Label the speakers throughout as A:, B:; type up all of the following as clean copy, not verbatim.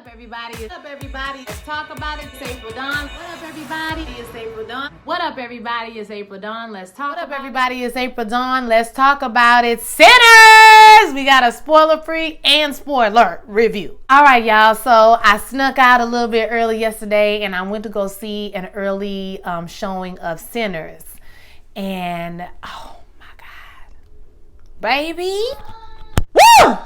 A: up, everybody? What up, everybody? Let's talk about it. It's April Dawn. What up, everybody? It's April Dawn. What up, everybody? It's April Dawn. Let's talk. What up, everybody? It's April Dawn. Let's talk about it. Sinners! We got a spoiler-free and spoiler review. All right, y'all. So I snuck out a little bit early yesterday, and I went to go see an early showing of Sinners. And oh my God, baby, woo!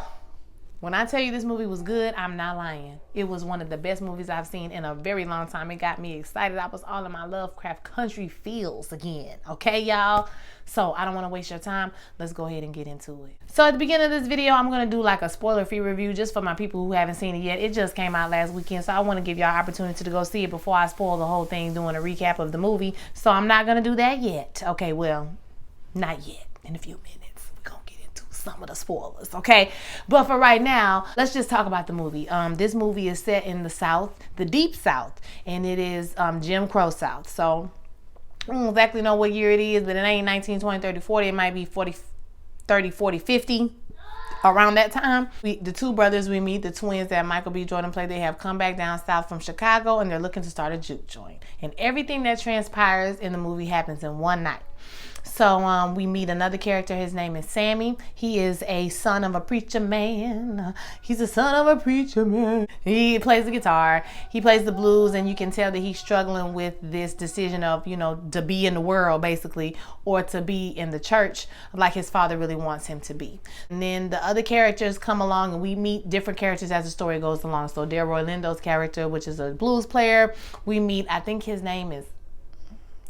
A: When I tell you this movie was good, I'm not lying. It was one of the best movies I've seen in a very long time. It got me excited. I was all in my Lovecraft Country feels again. Okay, y'all? So I don't want to waste your time. Let's go ahead and get into it. So at the beginning of this video, I'm going to do like a spoiler-free review just for my people who haven't seen it yet. It just came out last weekend, so I want to give y'all an opportunity to go see it before I spoil the whole thing doing a recap of the movie. So I'm not going to do that yet. Okay, well, not yet. In a few minutes. Some of the spoilers, okay? But for right now, let's just talk about the movie. This movie is set in the South, the Deep South, and it is Jim Crow South. So I don't exactly know what year it is, but it ain't 19, 20, 30, 40. It might be 40, 30, 40, 50. Around that time, the two brothers we meet, the twins that Michael B. Jordan played, they have come back down south from Chicago, and they're looking to start a juke joint. And everything that transpires in the movie happens in one night. So we meet another character. His name is Sammy. He is a son of a preacher man. He's a son of a preacher man. He plays the guitar. He plays the blues, and you can tell that he's struggling with this decision of, you know, to be in the world, basically, or to be in the church like his father really wants him to be. And then the other characters come along, and we meet different characters as the story goes along. So Delroy Lindo's character, which is a blues player. We meet, I think his name is,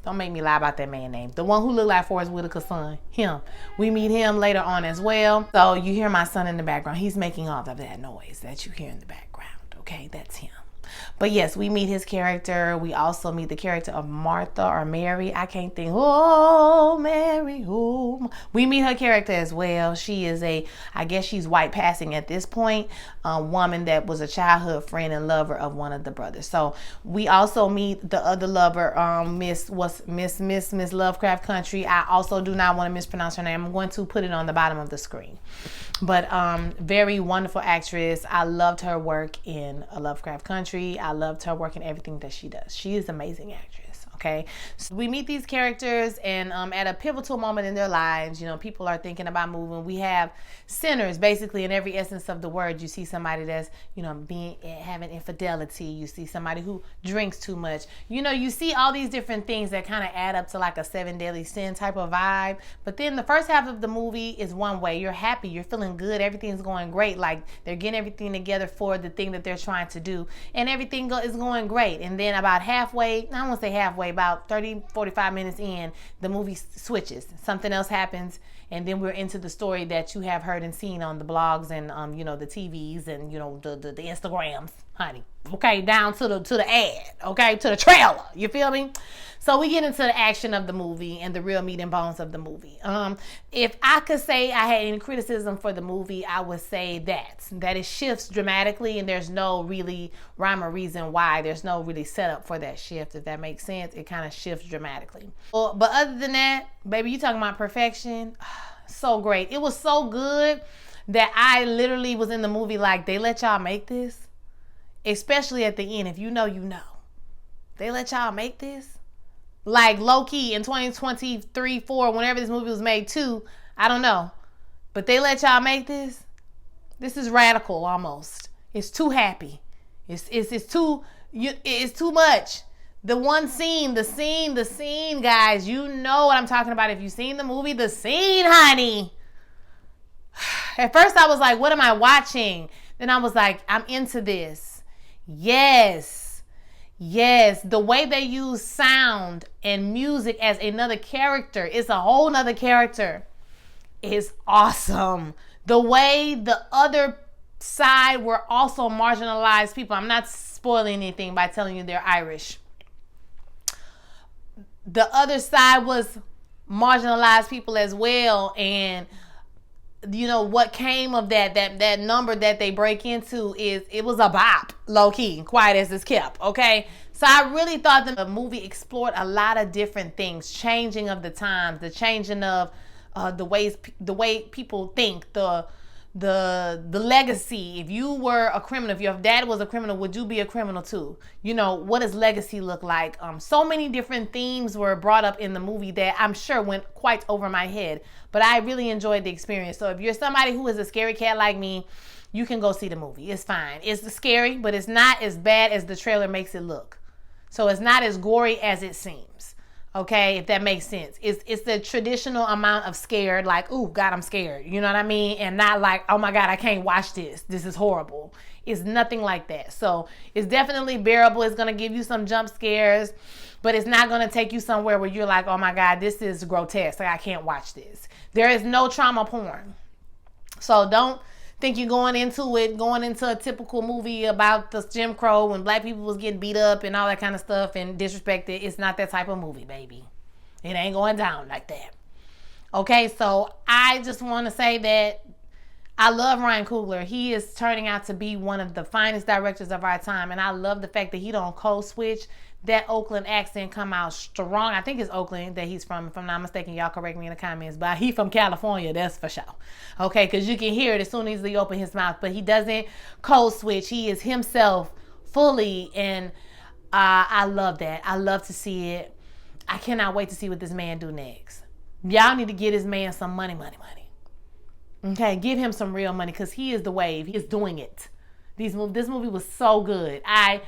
A: don't make me lie about that man's name. The one who looked like Forrest Whitaker's son, him. We meet him later on as well. So you hear my son in the background. He's making all of that noise that you hear in the background. Okay, that's him. But yes, we meet his character. We also meet the character of Martha or Mary. I can't think. Oh, Mary. Oh. We meet her character as well. She is I guess she's white passing at this point, a woman that was a childhood friend and lover of one of the brothers. So we also meet the other lover, Miss Lovecraft Country. I also do not want to mispronounce her name. I'm going to put it on the bottom of the screen. But very wonderful actress. I loved her work in A Lovecraft Country. I loved her work in everything that she does. She is an amazing actress. Okay, so we meet these characters, and at a pivotal moment in their lives, you know, people are thinking about moving. We have sinners, basically, in every essence of the word. You see somebody that's, you know, having infidelity. You see somebody who drinks too much. You know, you see all these different things that kind of add up to like a 7 deadly sin type of vibe. But then the first half of the movie is one way. You're happy. You're feeling good. Everything's going great. Like they're getting everything together for the thing that they're trying to do, and everything is going great. And then about halfway, I won't say halfway, about 30, 45 minutes in, the movie switches. Something else happens, and then we're into the story that you have heard and seen on the blogs and you know, the TVs and, you know, the Instagrams, honey. Okay, down to the ad, okay, to the trailer. You feel me? So we get into the action of the movie and the real meat and bones of the movie. If I could say I had any criticism for the movie, I would say that it shifts dramatically, and there's no really rhyme or reason why. There's no really setup for that shift, if that makes sense. It kind of shifts dramatically. But other than that, baby, you talking about perfection? So great. It was so good that I literally was in the movie like, they let y'all make this? Especially at the end, if you know, you know. They let y'all make this? Like low-key in 2023, 4, whenever this movie was made too, I don't know. But they let y'all make this? This is radical almost. It's too happy. It's too much. The scene, guys. You know what I'm talking about. If you've seen the movie, the scene, honey. At first I was like, what am I watching? Then I was like, I'm into this. Yes, the way they use sound and music as another character, it's a whole nother character, is awesome. The way the other side were also marginalized people. I'm not spoiling anything by telling you they're Irish. The other side was marginalized people as well, and you know what came of that number that they break into is, it was a bop, low-key, quiet as it's kept. Okay, so I really thought that the movie explored a lot of different things, changing of the times, the changing of the way people think, the the legacy. If you were a criminal, if your dad was a criminal, would you be a criminal too? You know, what does legacy look like? So many different themes were brought up in the movie that I'm sure went quite over my head, but I really enjoyed the experience. So if you're somebody who is a scary cat like me, you can go see the movie. It's fine. It's scary, but it's not as bad as the trailer makes it look. So it's not as gory as it seems. Okay, if that makes sense. It's the traditional amount of scared, like, ooh, God, I'm scared. You know what I mean? And not like, oh my God, I can't watch this. This is horrible. It's nothing like that. So it's definitely bearable. It's going to give you some jump scares, but it's not going to take you somewhere where you're like, oh my God, this is grotesque. Like, I can't watch this. There is no trauma porn. So don't think you're going into a typical movie about the Jim Crow when black people was getting beat up and all that kind of stuff and disrespected. It's not that type of movie, baby. It ain't going down like that. Okay, so I just want to say that I love Ryan Coogler. He is turning out to be one of the finest directors of our time, and I love the fact that he don't code switch. That Oakland accent come out strong. I think it's Oakland that he's from. If I'm not mistaken, y'all correct me in the comments. But he from California, that's for sure. Okay, because you can hear it as soon as he open his mouth. But he doesn't code switch. He is himself fully, and I love that. I love to see it. I cannot wait to see what this man do next. Y'all need to get this man some money. Okay, give him some real money because he is the wave. He is doing it. This movie was so good. I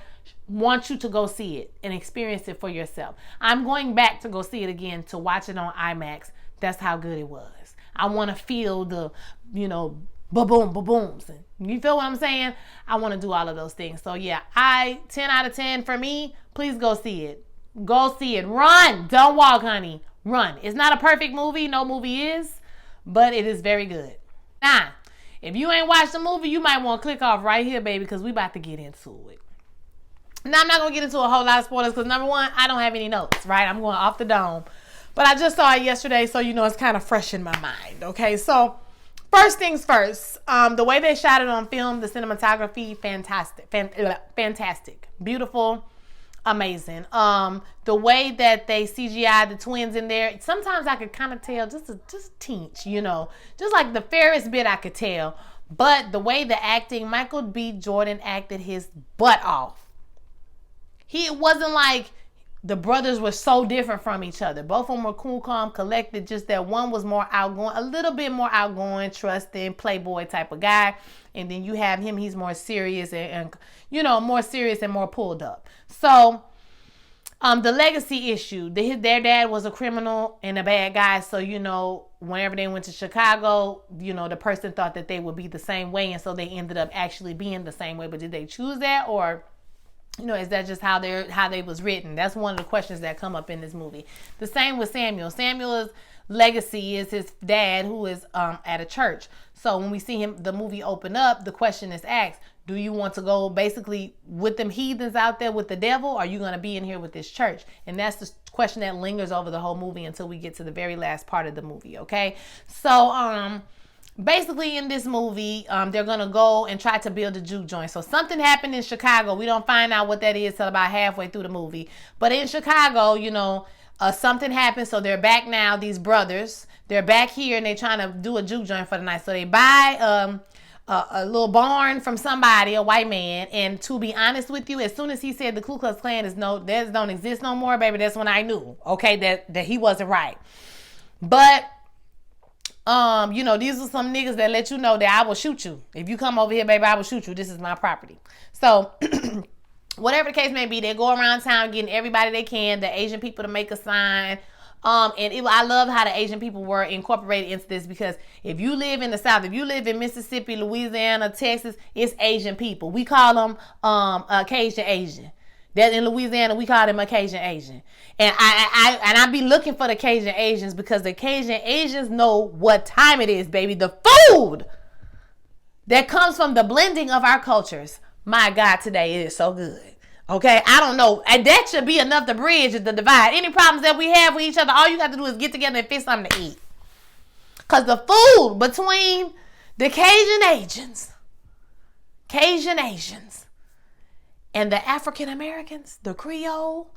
A: want you to go see it and experience it for yourself. I'm going back to go see it again to watch it on IMAX. That's how good it was. I want to feel the, ba-boom, ba-booms. You feel what I'm saying? I want to do all of those things. So yeah, 10 out of 10 for me. Please go see it. Go see it. Run. Don't walk, honey. Run. It's not a perfect movie. No movie is, but it is very good. Now, if you ain't watched the movie, you might want to click off right here, baby, because we about to get into it. Now, I'm not going to get into a whole lot of spoilers because, number one, I don't have any notes, right? I'm going off the dome. But I just saw it yesterday, so, it's kind of fresh in my mind, okay? So, first things first, the way they shot it on film, the cinematography, fantastic. Beautiful, amazing. The way that they CGI the twins in there, sometimes I could kind of tell just a teach, just like the fairest bit I could tell. But the way the acting, Michael B. Jordan acted his butt off. It wasn't like the brothers were so different from each other. Both of them were cool, calm, collected. Just that one was more outgoing, a little bit more outgoing, trusting, playboy type of guy. And then you have him, he's more serious and more serious and more pulled up. So, the legacy issue, their dad was a criminal and a bad guy. So, whenever they went to Chicago, the person thought that they would be the same way. And so they ended up actually being the same way. But did they choose that, or is that just how they was written? That's one of the questions that come up in this movie. The same with Samuel. Samuel's legacy is his dad, who is at a church. So when we see the movie open up, the question is asked, do you want to go basically with them heathens out there with the devil? Or are you going to be in here with this church? And that's the question that lingers over the whole movie until we get to the very last part of the movie, okay? So, basically, in this movie, they're going to go and try to build a juke joint. So something happened in Chicago. We don't find out what that is till about halfway through the movie. But in Chicago, something happened. So they're back now, these brothers. They're back here and they're trying to do a juke joint for the night. So they buy a little barn from somebody, a white man. And to be honest with you, as soon as he said the Ku Klux Klan don't exist no more, baby, that's when I knew, okay, that he wasn't right. But these are some niggas that let you know that I will shoot you. If you come over here, baby, I will shoot you. This is my property. So, whatever the case may be, they go around town getting everybody they can, the Asian people to make a sign. I love how the Asian people were incorporated into this because if you live in the South, if you live in Mississippi, Louisiana, Texas, it's Asian people. We call them Cajun Asian. That in Louisiana, we call them a Cajun Asian. And I be looking for the Cajun Asians because the Cajun Asians know what time it is, baby. The food that comes from the blending of our cultures. My God, today it is so good. Okay, I don't know. And that should be enough to bridge the divide. Any problems that we have with each other, all you have to do is get together and fix something to eat. Because the food between the Cajun Asians, and the African Americans, the Creole,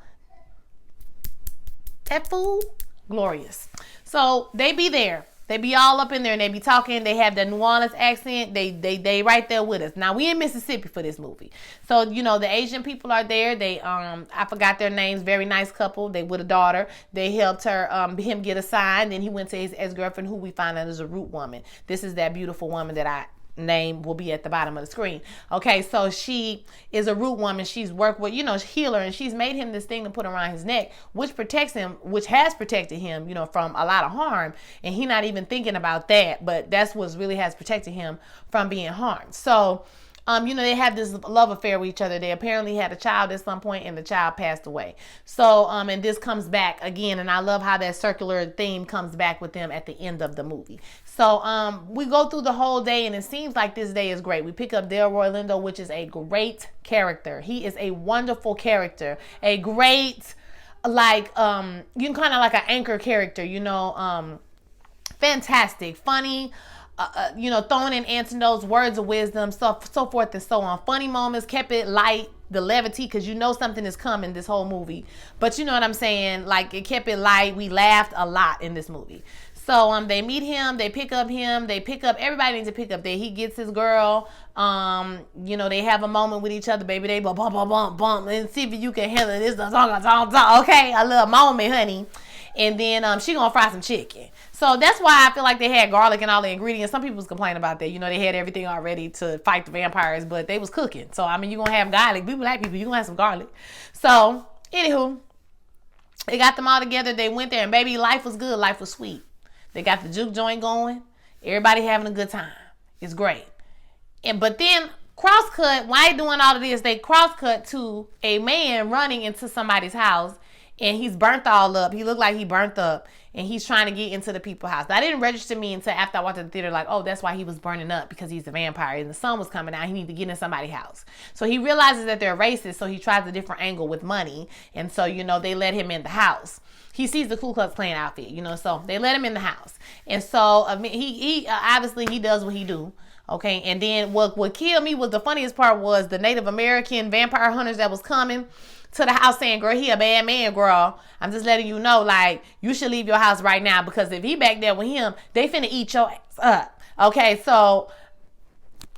A: that food, glorious. So they be there. They be all up in there and they be talking. They have the New Orleans accent. They right there with us. Now we in Mississippi for this movie. So, you know, the Asian people are there. They I forgot their names. Very nice couple. They with a daughter. They helped him get a sign. Then he went to his ex-girlfriend, who we find out is a root woman. This is that beautiful woman that name will be at the bottom of the screen. Okay, so she is a root woman. She's worked with, you know, healer, and she's made him this thing to put around his neck, which protects him, which has protected him, you know, from a lot of harm. And he not even thinking about that, but that's what really has protected him from being harmed. So you know, they had this love affair with each other. They apparently had a child at some point, and the child passed away. So, and this comes back again, and I love how that circular theme comes back with them at the end of the movie. So, we go through the whole day, and it seems like this day is great. We pick up Delroy Lindo, which is a great character. He is a wonderful character, a great, like, you can kind of like an anchor character, you know, fantastic, funny. You know, throwing in antidotes, words of wisdom, so forth and so on. Funny moments, kept it light, the levity, because you know something is coming this whole movie. But you know what I'm saying? Like, it kept it light. We laughed a lot in this movie. So they meet him, they pick up everybody needs to pick up there. He gets his girl. You know, they have a moment with each other, baby. They bump, and see if you can handle this. Okay, a little moment, honey. And then she gonna fry some chicken. So that's why I feel like they had garlic and all the ingredients. Some people was complaining about that. You know, they had everything already to fight the vampires, but they was cooking. So, I mean, you're going to have garlic. We black people, you're going to have some garlic. So, anywho, they got them all together. They went there, and baby, life was good. Life was sweet. They got the juke joint going. Everybody having a good time. It's great. But then, cross-cut, while they doing all of this, they cross-cut to a man running into somebody's house, and he's burnt all up. He looked like he burnt up. And he's trying to get into the people's house. That didn't register me until after I watched the theater, like, oh, that's why he was burning up, because he's a vampire and the sun was coming out. He needed to get in somebody's house. So he realizes that they're racist, so he tries a different angle with money. And so, you know, they let him in the house. He sees the Ku Klux Klan outfit, you know, so they let him in the house. And so he obviously he does what he do. Okay, and then what killed me was the funniest part was the Native American vampire hunters that was coming to the house saying, girl, he a bad man, girl. I'm just letting you know, like, you should leave your house right now, because if he back there with him, they finna eat your ass up. Okay, so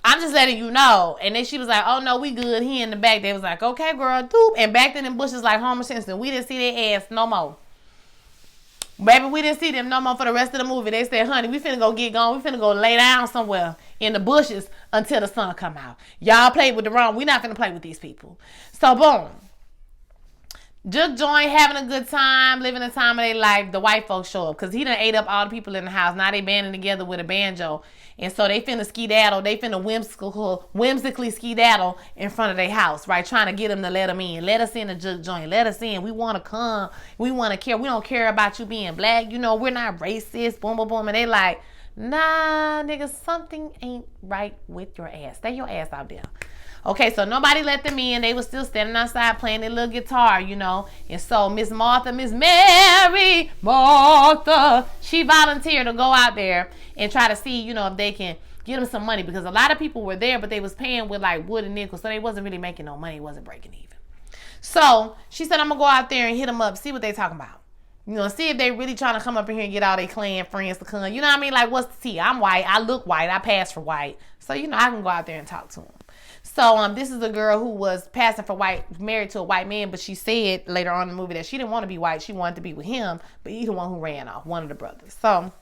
A: I'm just letting you know. And then she was like, oh, no, we good. He in the back. They was like, okay, girl, doop. And back then in bushes like Homer Simpson, we didn't see their ass no more. Baby, we didn't see them no more for the rest of the movie. They said, honey, we finna go get gone. We finna go lay down somewhere in the bushes until the sun come out. Y'all played with the wrong. We not finna play with these people. So, boom. Just join, having a good time, living the time of their life. The white folks show up because he done ate up all the people in the house. Now they banding together with a banjo. And so they finna skedaddle. They finna whimsically skedaddle in front of their house, right? Trying to get them to let them in. Let us in the juke joint. Let us in. We want to come. We want to care. We don't care about you being black. You know, we're not racist. Boom, boom, boom. And they like, nah, nigga, something ain't right with your ass. Stay your ass out there. Okay, so nobody let them in. They were still standing outside playing their little guitar, you know. And so Miss Mary Martha, she volunteered to go out there and try to see, you know, if they can get them some money. Because a lot of people were there, but they was paying with like wood and nickel. So they wasn't really making no money. It wasn't breaking even. So she said, I'm going to go out there and hit them up, see what they talking about. You know, see if they really trying to come up in here and get all their clan friends to come. You know what I mean? Like, what's the tea? I'm white. I look white. I pass for white. So, you know, I can go out there and talk to them. So this is a girl who was passing for white, married to a white man, but she said later on in the movie that she didn't want to be white. She wanted to be with him, but he's the one who ran off, one of the brothers. So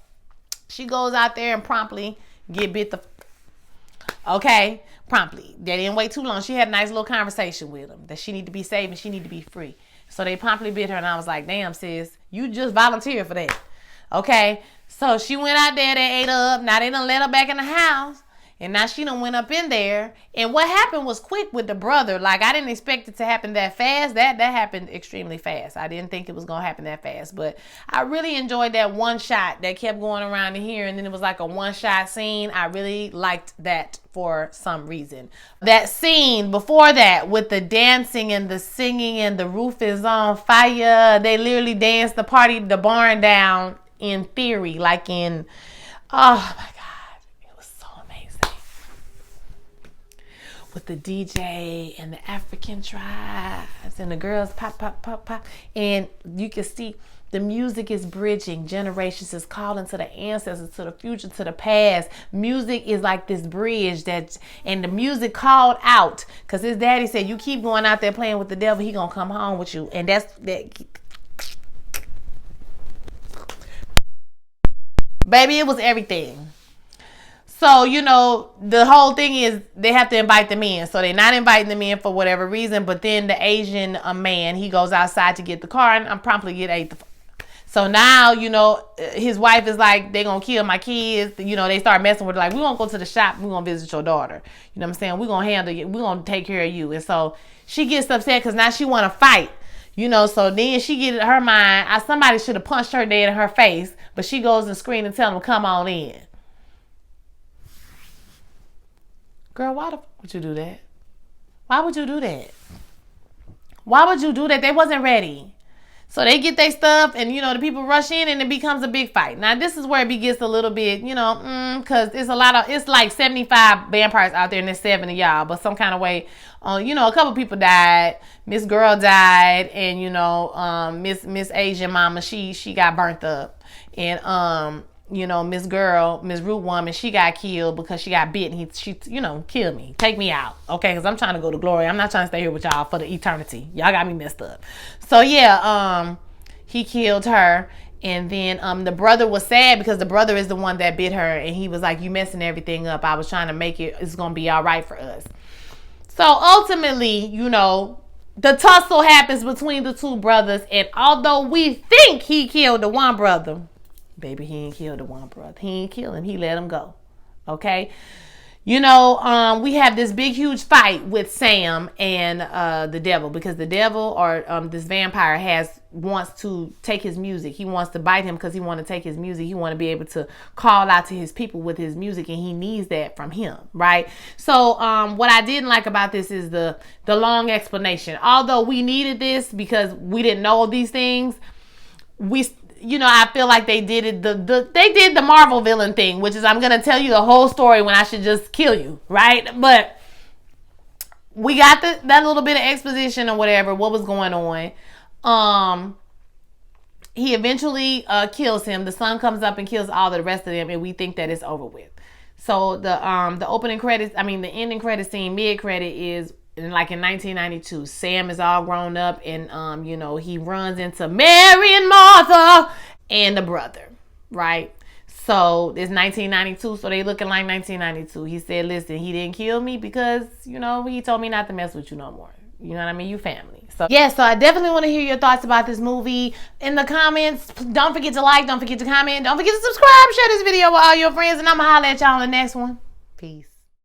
A: she goes out there and promptly get bit okay, promptly. They didn't wait too long. She had a nice little conversation with him that she need to be safe and she need to be free. So they promptly bit her, and I was like, damn, sis, you just volunteered for that. Okay, so she went out there, they ate her up. Now they done let her back in the house. And now she done went up in there. And what happened was quick with the brother. Like, I didn't expect it to happen that fast. That happened extremely fast. I didn't think it was going to happen that fast. But I really enjoyed that one shot that kept going around in here. And then it was like a one-shot scene. I really liked that for some reason. That scene before that with the dancing and the singing and the roof is on fire. They literally danced the barn down in theory. Like in, oh my God. with the DJ and the African tribes and the girls pop, pop, pop, pop. And you can see the music is bridging generations, is calling to the ancestors, to the future, to the past. Music is like this bridge and the music called out because his daddy said, you keep going out there playing with the devil, he gonna come home with you. And that's that. Baby, it was everything. So, you know, the whole thing is they have to invite them in. So they're not inviting them in for whatever reason. But then the Asian man, he goes outside to get the car and I'm promptly get ate. So now, you know, his wife is like, they going to kill my kids. You know, they start messing with her. Like, we're going to go to the shop. We're going to visit your daughter. You know what I'm saying? We're going to handle you. We're going to take care of you. And so she gets upset because now she want to fight. You know, so then she get in her mind, somebody should have punched her dead in her face. But she goes and screams and tells them, come on in. Girl, why the fuck would you do that? Why would you do that? Why would you do that? They wasn't ready. So they get their stuff and, you know, the people rush in and it becomes a big fight. Now, this is where it gets a little bit, you know, because it's like 75 vampires out there and there's 7 of y'all. But some kind of way, you know, a couple people died. Miss Girl died and, you know, Miss Asian Mama, she got burnt up. And, you know, Miss Root Woman, she got killed because she got bit and she, you know, killed me. Take me out, okay? Because I'm trying to go to glory. I'm not trying to stay here with y'all for the eternity. Y'all got me messed up. So, yeah, he killed her. And then the brother was sad because the brother is the one that bit her. And he was like, you messing everything up. I was trying to make it's going to be all right for us. So, ultimately, you know, the tussle happens between the two brothers. And although we think he killed the one brother, baby, he ain't killed the one brother. He ain't kill him. He let him go. Okay? You know, we have this big, huge fight with Sam and the devil because the devil or this vampire wants to take his music. He wants to bite him because he wants to take his music. He wants to be able to call out to his people with his music, and he needs that from him, right? So what I didn't like about this is the long explanation. Although we needed this because we didn't know these things, you know, I feel like they did it. They did the Marvel villain thing, which is I'm gonna tell you the whole story when I should just kill you, right? But we got that little bit of exposition or whatever, what was going on. He eventually kills him. The sun comes up and kills all the rest of them, and we think that it's over with. So the ending credit scene, mid credit is. Like in 1992, Sam is all grown up and, you know, he runs into Mary and Martha and the brother, right? So it's 1992, so they looking like 1992. He said, listen, he didn't kill me because, you know, he told me not to mess with you no more. You know what I mean? You family. So yeah, so I definitely want to hear your thoughts about this movie in the comments. Don't forget to like, don't forget to comment, don't forget to subscribe, share this video with all your friends, and I'm going to holler at y'all on the next one. Peace.